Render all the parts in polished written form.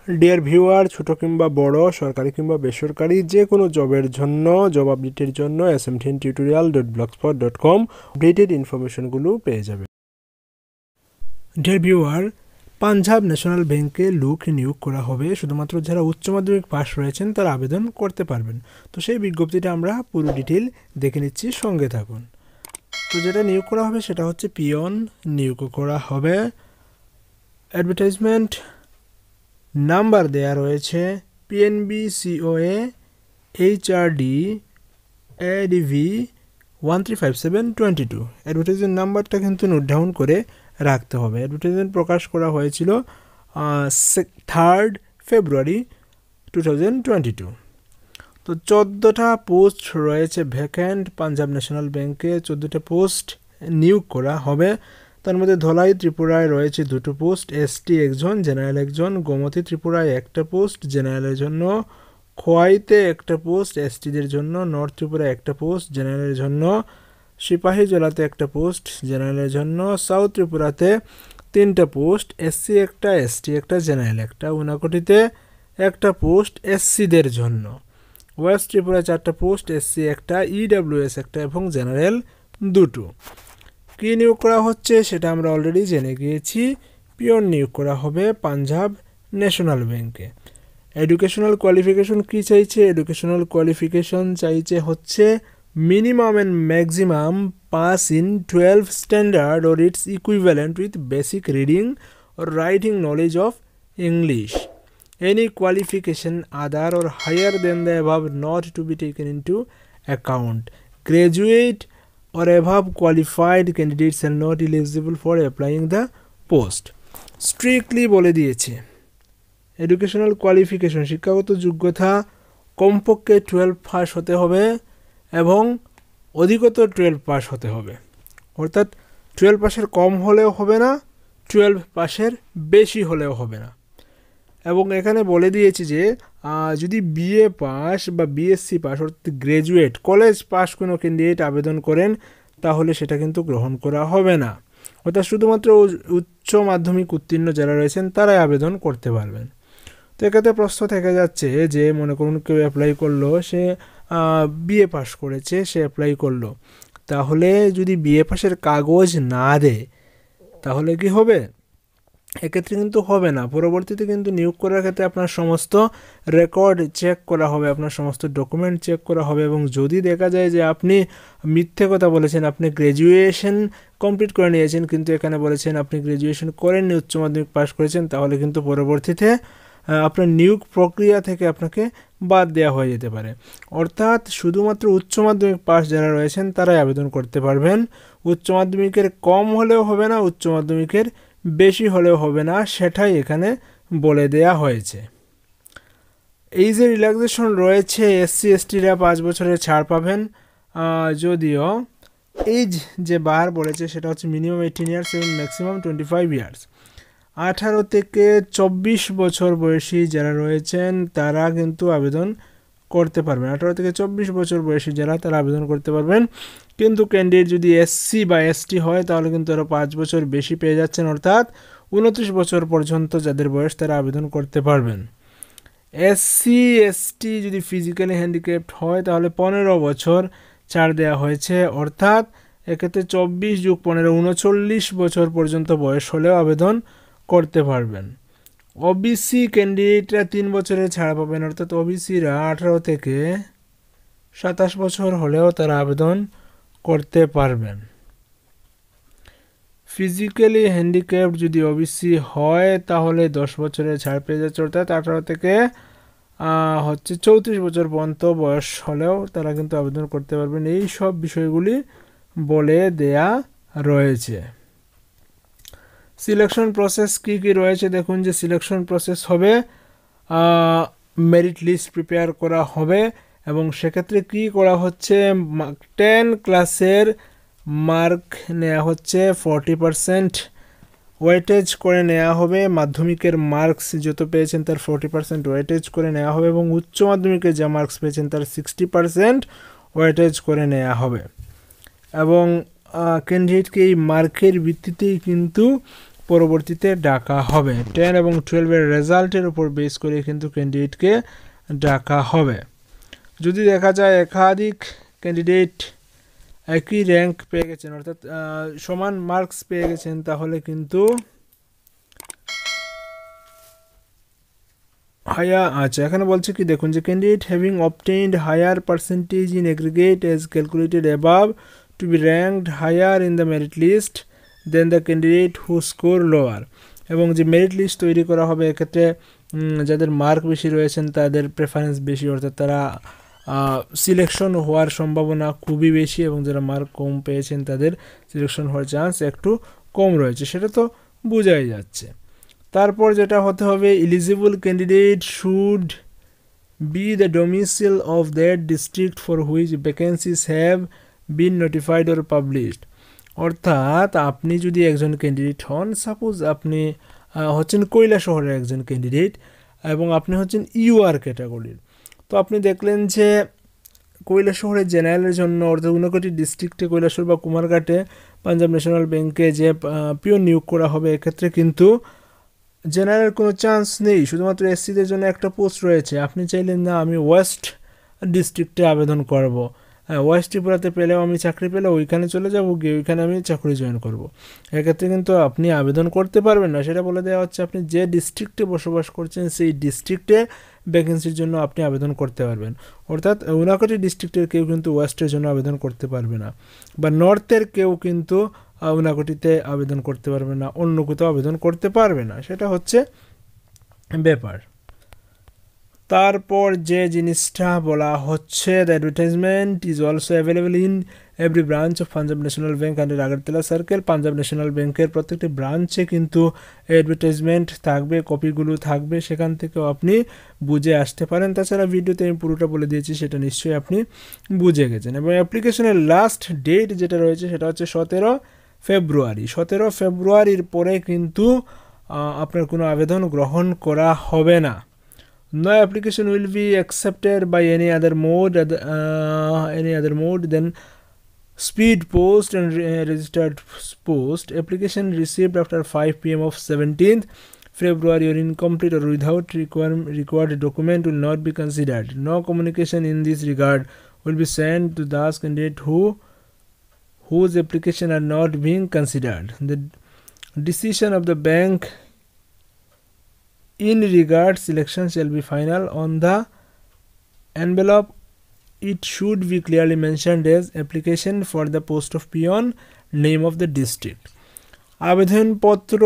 Dear viewer, ছোট কিংবা বড়, সরকারি কিংবা বেসরকারি যে কোনো জবের জন্য, জব আপডেটের জন্য smdntutorial.blogspot.com আপডেটেড ইনফরমেশনগুলো পেয়ে যাবে। ডিয়ার ভিউয়ার, পাঞ্জাব ন্যাশনাল ব্যাংকে লোক নিয়োগ করা হবে। শুধুমাত্র যারা উচ্চ মাধ্যমিক পাশ রয়েছেন তারা আবেদন করতে পারবেন। তো সেই বিজ্ঞপ্তিটা আমরা পুরো ডিটেল দেখে নিচ্ছি, সঙ্গে থাকুন। তো যেটা নিয়োগ করা হবে সেটা হচ্ছে পিয়ন নিয়োগ করা হবে। অ্যাডভার্টাইজমেন্ট নাম্বার দেয়া রয়েছে PNB COA HRD ADV 135722। Advertisement নাম্বারটা কিন্তু নোট ডাউন করে রাখতে হবে। অ্যাডভার্টাইজমেন্ট প্রকাশ করা হয়েছিল 3rd February 2022। তো 14টা পোস্ট রয়েছে ভ্যাকেন্ট পাঞ্জাব ন্যাশনাল ব্যাংকে। 14টা পোস্ট নিয়োগ করা হবে। তার মধ্যে ধলাই ত্রিপুরায় রয়েছে 2টো পোস্ট, ST একজন, জেনারেল একজন। গোমতী ত্রিপুরায় 1টা পোস্ট জেনারেলের জন্য। খোয়াইতে 1টা পোস্ট STদের জন্য। নর্থ ত্রিপুরায় 1টা পোস্ট জেনারেলের জন্য। সিপাহী জেলাতে 1টা পোস্ট জেনারেলের জন্য। সাউথ ত্রিপুরাতে 3টা পোস্ট, SC একটা, ST একটা, জেনারেল একটা। উনাকোটিতে 1টা পোস্ট SCদের জন্য। ওয়েস্ট ত্রিপুরায় 4টা পোস্ট, SC একটা, EWS একটা এবং জেনারেল 2টো। কী নিয়োগ করা হচ্ছে সেটা আমরা অলরেডি জেনে গিয়েছি। পিয়ন নিয়োগ করা হবে পাঞ্জাব ন্যাশনাল ব্যাংকে। এডুকেশনাল কোয়ালিফিকেশন কী চাইছে? এডুকেশনাল কোয়ালিফিকেশন চাইছে হচ্ছে minimum and maximum pass in 12 standard or its equivalent with basic reading or writing knowledge of English. Any qualification other or higher than the above not to be taken into account. Graduate or above qualified candidates are not eligible for applying the post. Strictly বলে দিয়েছে educational qualification, শিক্ষাগত যোগ্যতা কমপক্ষে 12 pass হতে হবে এবং অধিকতর 12 pass হতে হবে। অর্থাৎ 12 পাসের কম হলেও হবে না, 12 পাসের বেশি হলেও হবে না। এবং এখানে বলে দিয়েছি যে যদি BA পাস বা BSc পাস অর্থাৎ গ্র্যাজুয়েট কলেজ পাস কোনো ক্যান্ডিডেট আবেদন করেন তাহলে সেটা কিন্তু গ্রহণ করা হবে না। অর্থাৎ শুধুমাত্র উচ্চ মাধ্যমিক উত্তীর্ণ যারা রয়েছেন তারাই আবেদন করতে পারবেন। তো এক্ষেত্রে প্রশ্ন থেকে যাচ্ছে যে মনে করুন কেউ অ্যাপ্লাই করলো, সে BA পাস করেছে, সে অ্যাপ্লাই করলো, তাহলে যদি BA পাসের কাগজ না দেয় তাহলে কি হবে? এক্ষেত্রে কিন্তু হবে না। পরবর্তীতে কিন্তু নিয়োগ করার ক্ষেত্রে আপনার সমস্ত রেকর্ড চেক করা হবে, আপনার সমস্ত ডকুমেন্ট চেক করা হবে এবং যদি দেখা যায় যে আপনি মিথ্যে কথা বলেছেন, আপনি গ্র্যাজুয়েশন কমপ্লিট করে নিয়েছেন কিন্তু এখানে বলেছেন আপনি গ্র্যাজুয়েশন করেননি, উচ্চ মাধ্যমিক পাস করেছেন, তাহলে কিন্তু পরবর্তীতে আপনার নিয়োগ প্রক্রিয়া থেকে আপনাকে বাদ দেওয়া হয়ে যেতে পারে। অর্থাৎ শুধুমাত্র উচ্চ মাধ্যমিক পাস যারা রয়েছেন তারাই আবেদন করতে পারবেন। উচ্চ মাধ্যমিকের কম হলেও হবে না, উচ্চ মাধ্যমিকের বেশি হলেও হবে না, সেটাই এখানে বলে দেয়া হয়েছে। এই যে রিল্যাক্সেশন রয়েছে, SC STরা 5 বছরের ছাড় পাবেন। যদিও এজ যে বার বলেছে সেটা হচ্ছে মিনিমাম 18 ইয়ার্স এবং ম্যাক্সিমাম 25 ইয়ার্স। 18 থেকে 24 বছর বয়সী যারা রয়েছেন তারা কিন্তু আবেদন করতে পারবেন। 18 থেকে 24 বছর বয়সী যারা তারা আবেদন করতে পারবেন। কিন্তু ক্যান্ডিডেট যদি SC বা ST হয় তাহলে কিন্তু আরও 5 বছর বেশি পেয়ে যাচ্ছেন, অর্থাৎ 29 বছর পর্যন্ত যাদের বয়স তারা আবেদন করতে পারবেন। SC ST যদি ফিজিক্যালি হ্যান্ডিক্যাপড হয় তাহলে 15 বছর ছাড় দেওয়া হয়েছে, অর্থাৎ এক্ষেত্রে 24 যোগ 15 39 বছর পর্যন্ত বয়স হলেও আবেদন করতে পারবেন। OBC ক্যান্ডিডেটরা 3 বছরের ছাড় পাবেন, অর্থাৎ OBCরা 18 থেকে 27 বছর হলেও তারা আবেদন করতে পারবেন। ফিজিক্যালি হ্যান্ডিক্যাপড যদি OBC হয় তাহলে 10 বছরের ছাড় পেয়ে যাচ্ছে, অর্থাৎ 18 থেকে 34 বছর পর্যন্ত বয়স হলেও তারা কিন্তু আবেদন করতে পারবেন। এই সব বিষয়গুলি বলে দেয়া রয়েছে। সিলেকশন প্রসেস কি কি রয়েছে দেখুন, যে সিলেকশন প্রসেস হবে মেরিট লিস্ট প্রিপেয়ার করা হবে এবং সেক্ষেত্রে কি করা হচ্ছে, 10 ক্লাসের মার্ক নেওয়া হচ্ছে 40% ওয়েটেজ করে নেওয়া হবে। মাধ্যমিকের মার্কস যত পেয়েছেন তার 40% ওয়েটেজ করে নেওয়া হবে এবং উচ্চ মাধ্যমিকের যা মার্কস পেয়েছেন তার 60% ওয়েটেজ করে নেওয়া হবে এবং ক্যান্ডিডেটকে এই মার্কের ভিত্তিতেই কিন্তু পরবর্তীতে ডাকা হবে। 10 এবং 12 এর রেজাল্টের উপর বেস করে কিন্তু ক্যান্ডিডেটকে ডাকা হবে। যদি দেখা যায় একাধিক ক্যান্ডিডেট একই র্যাঙ্ক পেয়ে গেছেন, অর্থাৎ সমান মার্কস পেয়ে গেছেন, তাহলে কিন্তু আচ্ছা, এখানে বলছে কি দেখুন যে candidate having obtained higher percentage in aggregate as calculated above to be ranked higher in the merit list then the candidate who score lower. এবং যে মেরিট লিস্ট তৈরি করা হবে এক্ষেত্রে যাদের মার্ক বেশি রয়েছেন তাদের প্রেফারেন্স বেশি, অর্থাৎ তারা সিলেকশন হওয়ার সম্ভাবনা খুবই বেশি, এবং যারা মার্ক কম পেয়েছেন তাদের সিলেকশন হওয়ার চান্স একটু কম রয়েছে, সেটা তো বোঝাই যাচ্ছে। তারপর যেটা হতে হবে, eligible candidate should be the domicile of that district for which vacancies have been notified or published. অর্থাৎ আপনি যদি একজন ক্যান্ডিডেট হন, সাপোজ আপনি হচ্ছেন কৈলাসহরের একজন ক্যান্ডিডেট এবং আপনি হচ্ছেন ইউআর ক্যাটাগরির, তো আপনি দেখলেন যে কৈলাসহরের জেনারেলের জন্য অর্থাৎ ঊনকোটি ডিস্ট্রিক্টে কৈলাসহর বা কুমারঘাটে পাঞ্জাব ন্যাশনাল ব্যাংকে যে পিওন নিয়োগ করা হবে, এক্ষেত্রে কিন্তু জেনারেল কোনো চান্স নেই, শুধুমাত্র এসসিদের জন্য একটা পোস্ট রয়েছে। আপনি চাইলেন না আমি ওয়েস্ট ডিস্ট্রিক্টে আবেদন করব, ওয়েস্ট ত্রিপুরাতে পেলেও আমি চাকরি পেলে ওইখানে চলে যাব, গিয়ে ওইখানে আমি চাকরি জয়েন করব, এক্ষেত্রে কিন্তু আপনি আবেদন করতে পারবেন না। সেটা বলে দেওয়া হচ্ছে আপনি যে ডিস্ট্রিক্টে বসবাস করছেন সেই ডিস্ট্রিক্টে ভ্যাকেন্সির জন্য আপনি আবেদন করতে পারবেন। অর্থাৎ ঊনকোটি ডিস্ট্রিক্টের কেউ কিন্তু ওয়েস্টের জন্য আবেদন করতে পারবে না, বা নর্থের কেউ কিন্তু ঊনকোটিতে আবেদন করতে পারবে না, অন্য কোথাও আবেদন করতে পারবে না, সেটা হচ্ছে ব্যাপার। তারপর যে জিনিসটা বলা হচ্ছে, the advertisement is also available in every branch of Punjab national bank under Agartala circle. Punjab national ব্যাংকের প্রত্যেকটি ব্রাঞ্চে কিন্তু অ্যাডভার্টাইজমেন্ট থাকবে, কপিগুলো থাকবে, সেখান থেকেও আপনি বুঝে আসতে পারেন। তাছাড়া ভিডিওতে আমি পুরোটা বলে দিয়েছি, সেটা নিশ্চয়ই আপনি বুঝে গেছেন। এবং অ্যাপ্লিকেশনের লাস্ট ডেট যেটা রয়েছে সেটা হচ্ছে 17 ফেব্রুয়ারি। 17 ফেব্রুয়ারির পরে কিন্তু আপনার কোনো আবেদন গ্রহণ করা হবে না। No application will be accepted by any other mode than speed post and registered post. Application received after 5 p.m. of 17th February or incomplete or without required document will not be considered. No communication in this regard will be sent to those candidates whose application are not being considered. The decision of the bank in regard selection shall be final on the envelope. It should be clearly mentioned as application for the post of peon, name of the district. আবেদনপত্র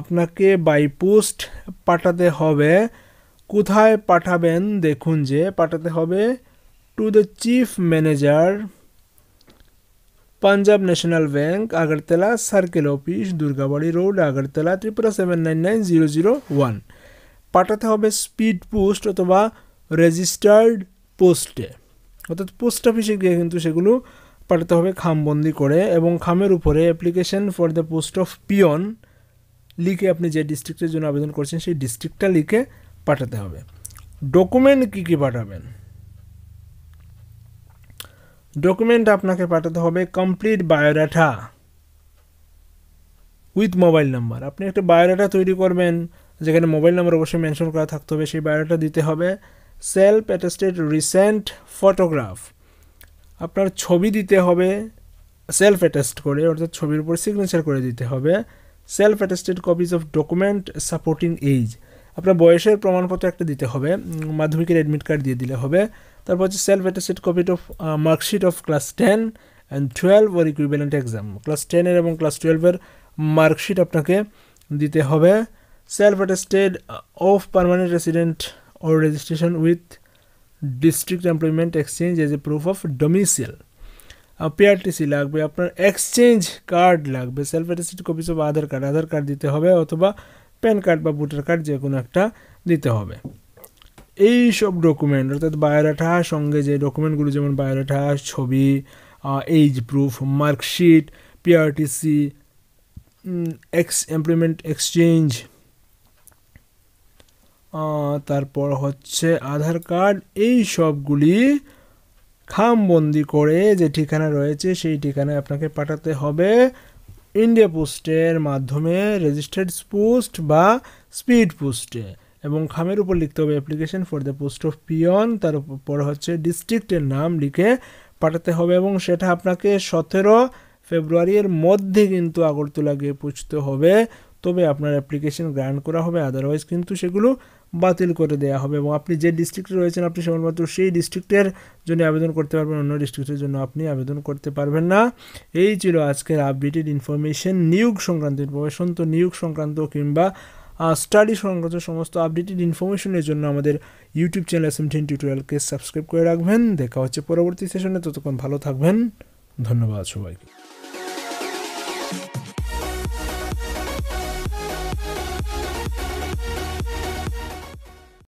আপনাকে by post পাঠাতে হবে। কোথায় পাঠাবেন? দেখুন যে পাঠাতে হবে to the chief manager, Punjab national bank, Agartala circle office, Durgabari road, Agartala, Tripura 799001। পাঠাতে হবে স্পিড পোস্ট অথবা রেজিস্টার্ড পোস্টে, অর্থাৎ পোস্ট অফিসে গিয়ে কিন্তু সেগুলো পাঠাতে হবে খামবন্দি করে, এবং খামের উপরে application for the post of peon লিখে আপনি যে ডিস্ট্রিক্টের জন্য আবেদন করছেন সেই ডিস্ট্রিক্টটা লিখে পাঠাতে হবে। ডকুমেন্ট কী কী পাঠাবেন? ডকুমেন্ট আপনাকে পাঠাতে হবে complete biodata with mobile number. আপনি একটা বায়োডাটা তৈরি করবেন যেখানে মোবাইল নাম্বার অবশ্যই মেনশন করা থাকতে হবে, সেই বায়োডাটা দিতে হবে। সেলফ অ্যাটেস্টেড রিসেন্ট ফটোগ্রাফ, আপনার ছবি দিতে হবে সেলফ অ্যাটেস্ট করে, অর্থাৎ ছবির উপর সিগনেচার করে দিতে হবে। Self attested copies of document supporting age, আপনার বয়সের প্রমাণপত্র একটা দিতে হবে, মাধ্যমিকের অ্যাডমিট কার্ড দিয়ে দিলে হবে। তারপর হচ্ছে self attested copy of marksheet of class 10 and 12 or equivalent exam, class 10-এর এবং ক্লাস 12-এর মার্কশিট আপনাকে দিতে হবে। Self attested of permanent resident or registration with district employment exchange as a proof of domicile. PRTC লাগবে, আপনার exchange card লাগবে, self attested copies of Aadhaar card দিতে হবে, অথবা প্যান কার্ড বা ভোটার কার্ড যে কোনো একটা দিতে হবে। এই সব ডকুমেন্ট অর্থাৎ বায়োডাটা সঙ্গে যে ডকুমেন্টগুলো যেমন বায়োডাটা, ছবি, age proof, marksheet, PRTC, employment exchange, তারপর হচ্ছে আধার কার্ড, এই সবগুলি খামবন্দি করে যে ঠিকানা রয়েছে সেই ঠিকানায় আপনাকে পাঠাতে হবে ইন্ডিয়া পোস্টের মাধ্যমে রেজিস্টার্ড পোস্ট বা স্পিড পোস্টে, এবং খামের উপর লিখতে হবে application for the post of peon, তার উপর হচ্ছে ডিস্ট্রিক্টের নাম লিখে পাঠাতে হবে, এবং সেটা আপনাকে 17 ফেব্রুয়ারির মধ্যে কিন্তু আগরতলা গিয়ে পৌঁছতে হবে, তবে আপনার অ্যাপ্লিকেশন গ্রান্ট করা হবে, আদারওয়াইজ কিন্তু সেগুলো বাতিল করে দেওয়া হবে। এবং আপনি যে ডিস্ট্রিক্টে রয়েছেন আপনি কেবলমাত্র সেই ডিস্ট্রিক্টের জন্য আবেদন করতে পারবেন, অন্য ডিস্ট্রিক্টের জন্য আপনি আবেদন করতে পারবেন না। এই ছিল আজকের আপডেটেড ইনফরমেশন, নিয়োগ সংক্রান্ত ইনফরমেশন। তো নিয়োগ সংক্রান্ত কিংবা স্টাডি সংক্রান্ত সমস্ত আপডেটেড ইনফরমেশনের জন্য আমাদের ইউটিউব চ্যানেল SMDN টিউটোরিয়ালকে সাবস্ক্রাইব করে রাখবেন। দেখা হচ্ছে পরবর্তী সেশনে, ততক্ষণ ভালো থাকবেন, ধন্যবাদ সবাইকে।